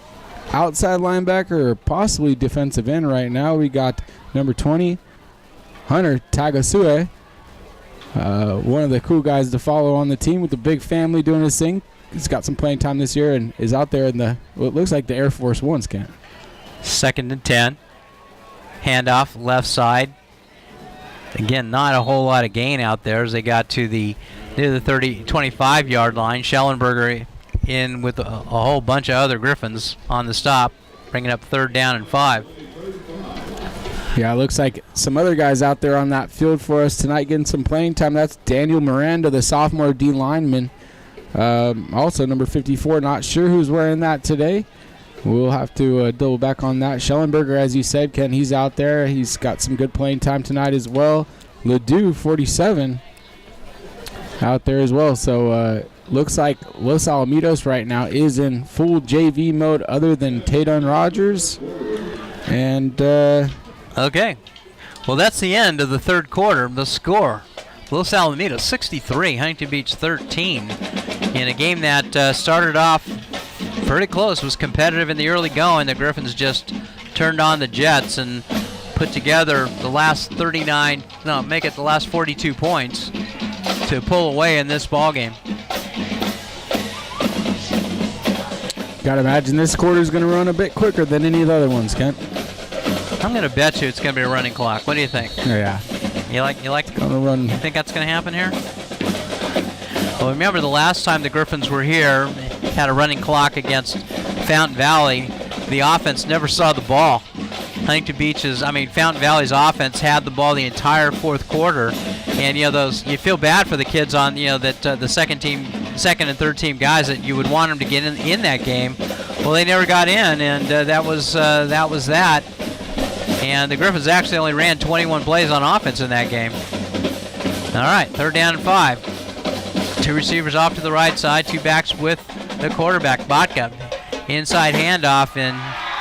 outside linebacker or possibly defensive end right now, we got number 20, Hunter Tagasue. One of the cool guys to follow on the team with the big family doing his thing. He's got some playing time this year and is out there in what looks like the Air Force Ones, Kent. 2nd and 10. Handoff left side. Again, not a whole lot of gain out there as they got to near the 25-yard line. Schellenberger in with a whole bunch of other Griffins on the stop, bringing up 3rd down and 5. Yeah, it looks like some other guys out there on that field for us tonight getting some playing time. That's Daniel Miranda, the sophomore D lineman. Also number 54, not sure who's wearing that today. We'll have to double back on that. Schellenberger, as you said, Ken, he's out there. He's got some good playing time tonight as well. Ledoux, 47, out there as well. So looks like Los Alamitos right now is in full JV mode other than Tatum Rogers. And okay. Well, that's the end of the 3rd quarter. The score, Los Alamitos 63, Huntington Beach 13. In a game that started off pretty close, was competitive in the early going. The Griffins just turned on the Jets and put together the last 42 points to pull away in this ball game. Got to imagine this quarter is going to run a bit quicker than any of the other ones, Kent. I'm going to bet you it's going to be a running clock. What do you think? Yeah. You like gonna run. You think that's going to happen here? Well, remember the last time the Griffins were here, had a running clock against Fountain Valley. The offense never saw the ball. Fountain Valley's offense had the ball the entire 4th quarter, and you feel bad for the kids on that the second and 3rd team guys that you would want them to get in that game. Well, they never got in, and that was that. And the Griffins actually only ran 21 plays on offense in that game. All right, 3rd down and 5. 2 receivers off to the right side, 2 backs with the quarterback, Botka. Inside handoff, and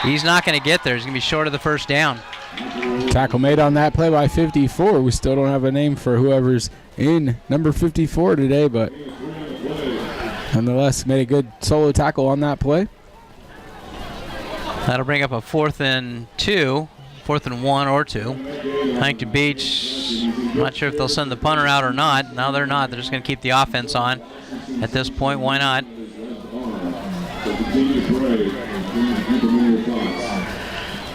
he's not going to get there. He's going to be short of the 1st down. Tackle made on that play by 54. We still don't have a name for whoever's in number 54 today, but nonetheless made a good solo tackle on that play. That'll bring up a 4th and 1 or 2. Huntington Beach, I'm not sure if they'll send the punter out or not. No, they're not. They're just going to keep the offense on at this point. Why not?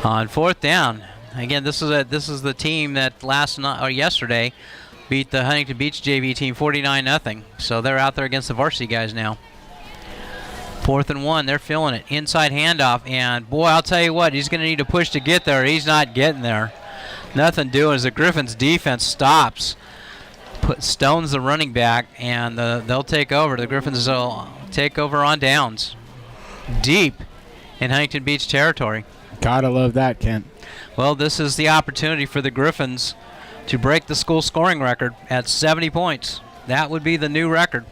On 4th down. Again, this is the team that yesterday beat the Huntington Beach JV team 49-0. So they're out there against the varsity guys now. 4th and 1, they're feeling it. Inside handoff, and boy, I'll tell you what, he's going to need a push to get there. He's not getting there. Nothing doing as the Griffins defense stops, stones the running back, and they'll take over. The Griffins will take over on downs, deep in Huntington Beach territory. Gotta love that, Kent. Well, this is the opportunity for the Griffins to break the school scoring record at 70 points. That would be the new record.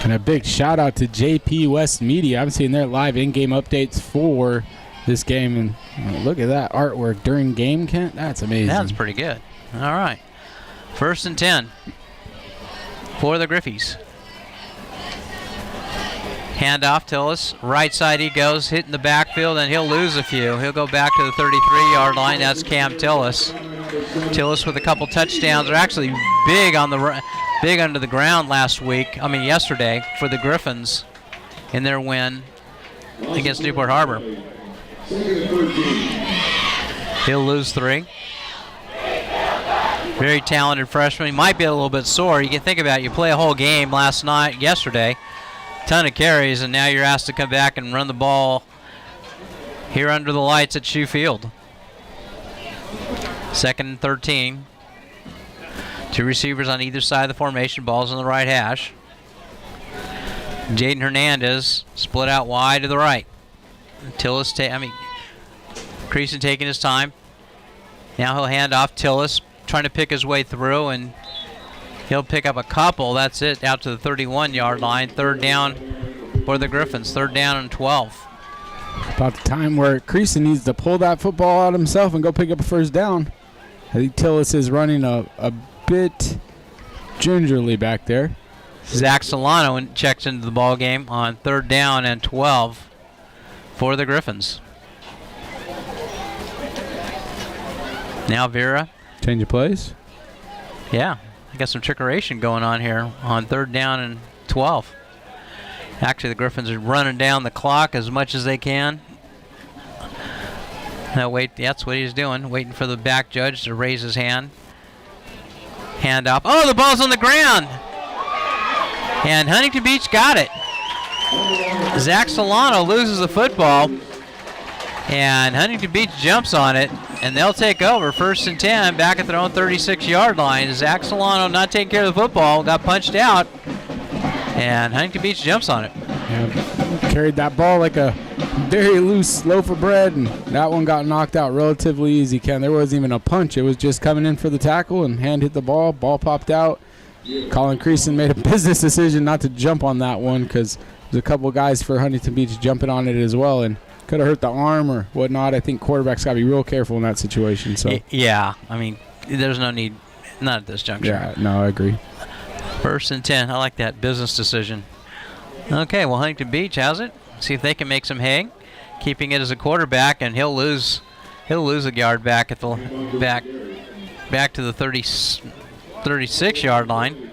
And a big shout out to JP West Media. I'm seeing their live in-game updates for this game. And look at that artwork during game, Kent. That's amazing. That's pretty good. All right. 1st and 10 for the Griffies. Handoff, Tillis. Right side he goes, hitting the backfield, and he'll lose a few. He'll go back to the 33-yard line. That's Cam Tillis. Tillis with a couple touchdowns. They're actually big under the ground yesterday for the Griffins in their win against Newport Harbor. He'll lose 3. Very talented freshman. He might be a little bit sore. You can think about it. You play a whole game yesterday, ton of carries, and now you're asked to come back and run the ball here under the lights at Shoe Field. 2nd and 13. 2 receivers on either side of the formation. Ball's on the right hash. Jaden Hernandez split out wide to the right. Creason taking his time. Now he'll hand off. Tillis trying to pick his way through, and he'll pick up a couple. That's it, out to the 31-yard line. 3rd down for the Griffins. 3rd down and 12. About the time where Creason needs to pull that football out himself and go pick up a 1st down. I think Tillis is running a bit gingerly back there. Zach Solano checks into the ball game on 3rd down and 12 for the Griffins. Now Vera. Change of plays? Yeah, I got some trickeration going on here on 3rd down and 12. Actually, the Griffins are running down the clock as much as they can. Now wait, that's what he's doing, waiting for the back judge to raise his hand. Hand off. Oh, the ball's on the ground! And Huntington Beach got it. Zach Solano loses the football, and Huntington Beach jumps on it, and they'll take over. 1st and 10, back at their own 36-yard line. Zach Solano not taking care of the football, got punched out, and Huntington Beach jumps on it. Yeah, carried that ball like a very loose loaf of bread, and that one got knocked out relatively easy, Ken. There wasn't even a punch. It was just coming in for the tackle, and hand hit the ball popped out. Colin Creason made a business decision not to jump on that one because there's a couple guys for Huntington Beach jumping on it as well, and could have hurt the arm or whatnot. I think quarterbacks got to be real careful in that situation. So yeah, there's no need, not at this juncture. Yeah, no, I agree. 1st and 10. I like that business decision. Okay, well, Huntington Beach has it. See if they can make some hay, keeping it as a quarterback, and he'll lose a yard back at the back to the 36-yard line.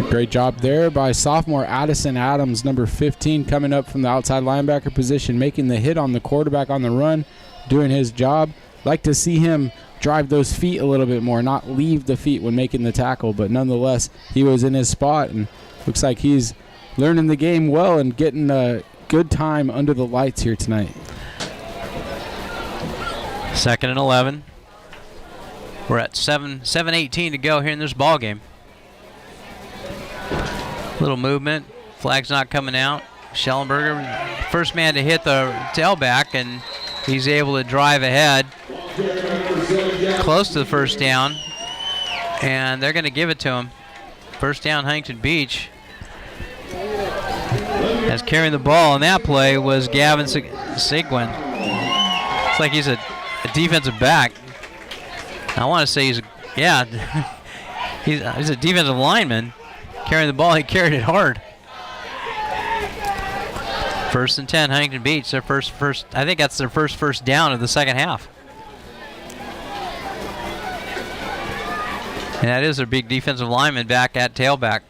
Great job there by sophomore Addison Adams, number 15, coming up from the outside linebacker position, making the hit on the quarterback on the run, doing his job. Like to see him drive those feet a little bit more, not leave the feet when making the tackle, but nonetheless, he was in his spot, and looks like he's learning the game well and getting a good time under the lights here tonight. 2nd and 11. We're at 7:18 to go here in this ball game. Little movement. Flag's not coming out. Schellenberger, first man to hit the tailback, and he's able to drive ahead close to the 1st down, and they're going to give it to him. 1st down, Huntington Beach. As carrying the ball on that play was Gavin Sigwin. It's like he's a defensive back. I want to say he's a defensive lineman. Carrying the ball, he carried it hard. 1st and 10, Huntington Beach. Their first. I think that's their first down of the 2nd half. And that is their big defensive lineman back at tailback.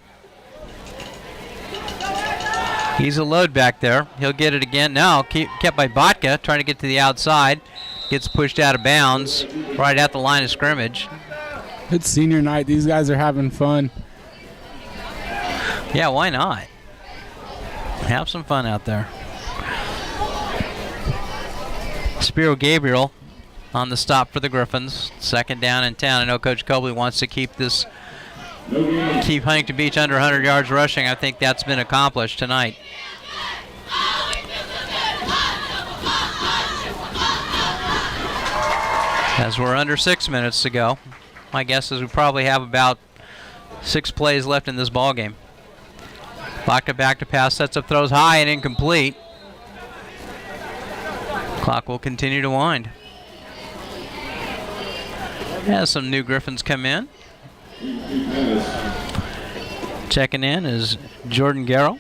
He's a load back there. He'll get it again now. Kept by Botka, trying to get to the outside. Gets pushed out of bounds right at the line of scrimmage. It's senior night. These guys are having fun. Yeah, why not? Have some fun out there. Spiro Gabriel on the stop for the Griffins. 2nd down and 10. I know Coach Cobley wants to keep Huntington Beach under 100 yards rushing. I think that's been accomplished tonight. As we're under 6 minutes to go, my guess is we probably have about 6 plays left in this ball game. Botka back to pass, sets up, throws high and incomplete. Clock will continue to wind. As some new Griffins come in. Checking in is Jordan Garrow.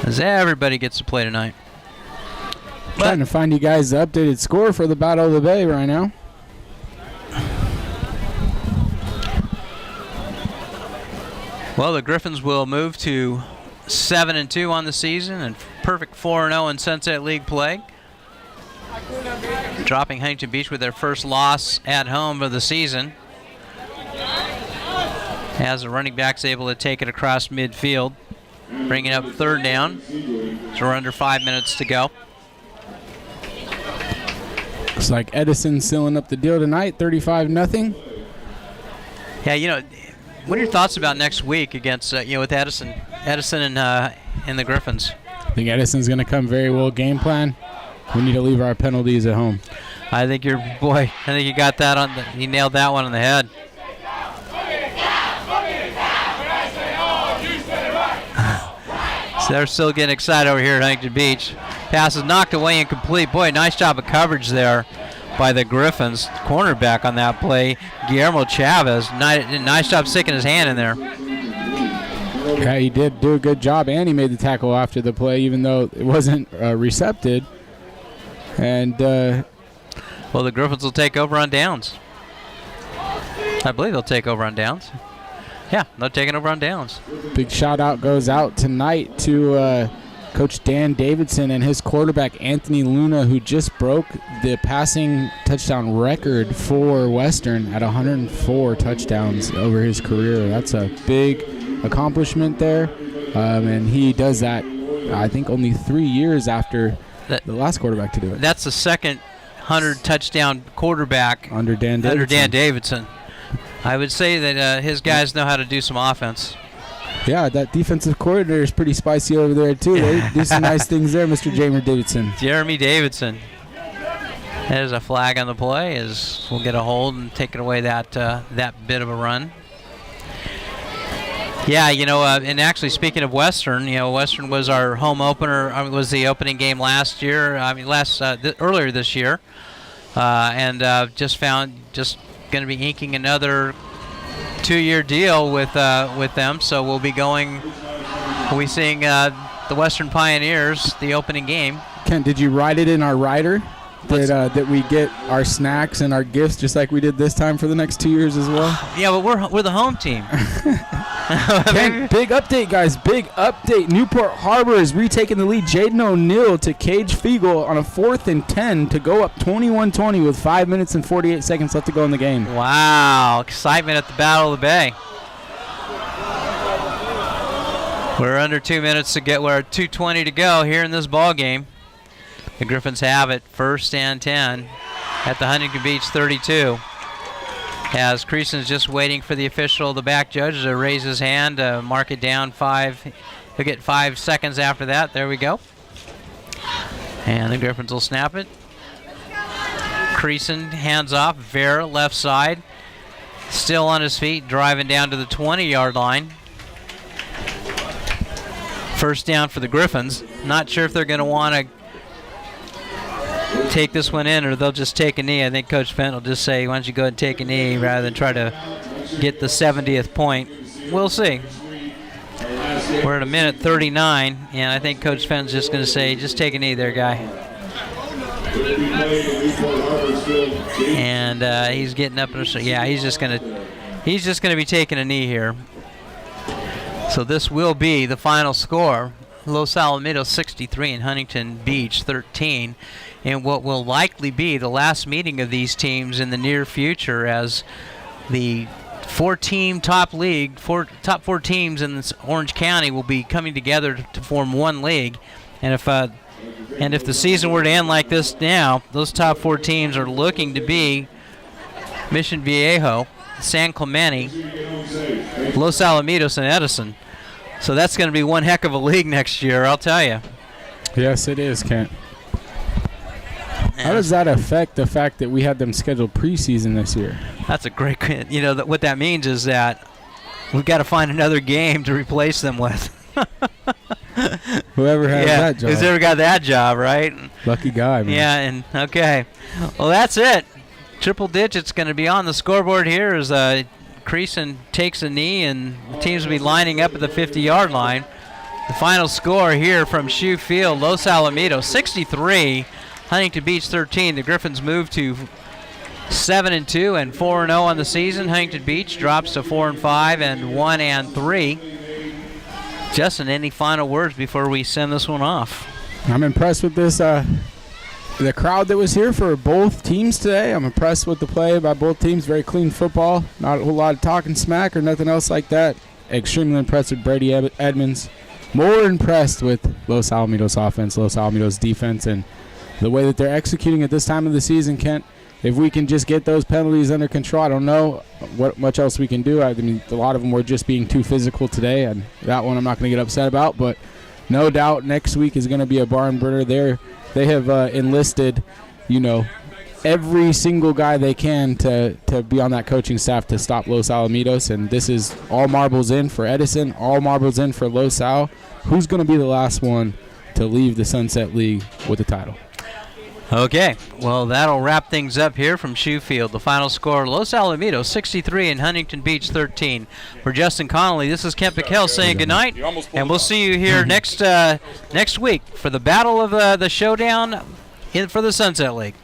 As everybody gets to play tonight. Trying to find you guys the updated score for the Battle of the Bay right now. Well, the Griffins will move to 7-2 on the season and perfect 4-0 in Sunset League play. Dropping Huntington Beach with their first loss at home of the season. As the running back's able to take it across midfield, bringing up third down. So we're under 5 minutes to go. Looks like Edison sealing up the deal tonight, 35-0. Yeah, what are your thoughts about next week against, with Edison and the Griffins? I think Edison's going to come very well game plan. We need to leave our penalties at home. I think you got that you nailed that one on the head. So they're still getting excited over here at Huntington Beach. Pass is knocked away incomplete. Boy, nice job of coverage there by the Griffins. Cornerback on that play, Guillermo Chavez. Nice job sticking his hand in there. Yeah, he did do a good job, and he made the tackle after the play, even though it wasn't recepted. And well, the Griffins will take over on downs. I believe they'll take over on downs. Yeah, they're taking over on downs. Big shout out goes out tonight to Coach Dan Davidson and his quarterback Anthony Luna, who just broke the passing touchdown record for Western at 104 touchdowns over his career. That's a big accomplishment there, and he does that, I think, only 3 years after the last quarterback to do it. That's the second 100 touchdown quarterback under Dan Davidson. I would say that his guys know how to do some offense. Yeah, that defensive coordinator is pretty spicy over there, too. They do some nice things there, Mr. Jeremy Davidson. There's a flag on the play as we'll get a hold and take it away that bit of a run. Yeah, and actually speaking of Western, Western was our home opener. Was the opening game last year. Earlier this year, and just going to be inking another 2-year deal with them. So we'll be seeing the Western Pioneers the opening game. Kent, did you write it in our rider that we get our snacks and our gifts just like we did this time for the next 2 years as well? Yeah, but we're the home team. Kent, big update, guys. Big update. Newport Harbor is retaking the lead. Jaden O'Neill to Cage Fiegel on a 4th and 10 to go up 21-20 with 5 minutes and 48 seconds left to go in the game. Wow, excitement at the Battle of the Bay. We're under 2 minutes to get. We're at 2:20 to go here in this ball game. The Griffins have it, 1st and 10 at the Huntington Beach 32. As Creason's just waiting for the official, the back judge, to raise his hand, mark it down 5. He'll get 5 seconds after that. There we go. And the Griffins will snap it. Creason hands off. Vera left side. Still on his feet, driving down to the 20-yard line. First down for the Griffins. Not sure if they're going to want to take this one in or they'll just take a knee. I think Coach Fent will just say, why don't you go ahead and take a knee rather than try to get the 70th point. We'll see. We're at 1:39, and I think Coach Fent's just going to say, just take a knee there, guy. And he's getting up. Yeah, he's just going to be taking a knee here. So this will be the final score. Los Alamitos 63 and Huntington Beach 13. And what will likely be the last meeting of these teams in the near future, as the top four teams in this Orange County will be coming together to form one league. And if the season were to end like this now, those top 4 teams are looking to be Mission Viejo, San Clemente, Los Alamitos, and Edison. So that's going to be one heck of a league next year, I'll tell you. Yes, it is, Kent. How does that affect the fact that we had them scheduled preseason this year? That's a great, what that means is that we've got to find another game to replace them with. Whoever has that job. Who's ever got that job, right? Lucky guy, man. Yeah, and okay. Well, that's it. Triple digits going to be on the scoreboard here as Creason takes a knee, and the teams will be lining up at the 50-yard line. The final score here from Shoe Field, Los Alamitos 63, Huntington Beach 13. The Griffins move to 7-2 and 4-0 on the season. Huntington Beach drops to 4-5 and 1-3. Justin, any final words before we send this one off? I'm impressed with this. The crowd that was here for both teams today. I'm impressed with the play by both teams. Very clean football. Not a whole lot of talking smack or nothing else like that. Extremely impressed with Brady Edmonds. More impressed with Los Alamitos offense, Los Alamitos defense, and the way that they're executing at this time of the season, Kent. If we can just get those penalties under control, I don't know what much else we can do. I mean, a lot of them were just being too physical today, and that one I'm not going to get upset about. But no doubt next week is going to be a barn burner. They have enlisted, every single guy they can to be on that coaching staff to stop Los Alamitos. And this is all marbles in for Edison, all marbles in for Los Al. Who's going to be the last one to leave the Sunset League with the title? Okay, well, that'll wrap things up here from Shoe Field. The final score, Los Alamitos 63 and Huntington Beach 13. For Justin Connolly, this is Kent Pickell saying goodnight, and we'll see you here next week for the battle of the showdown for the Sunset League.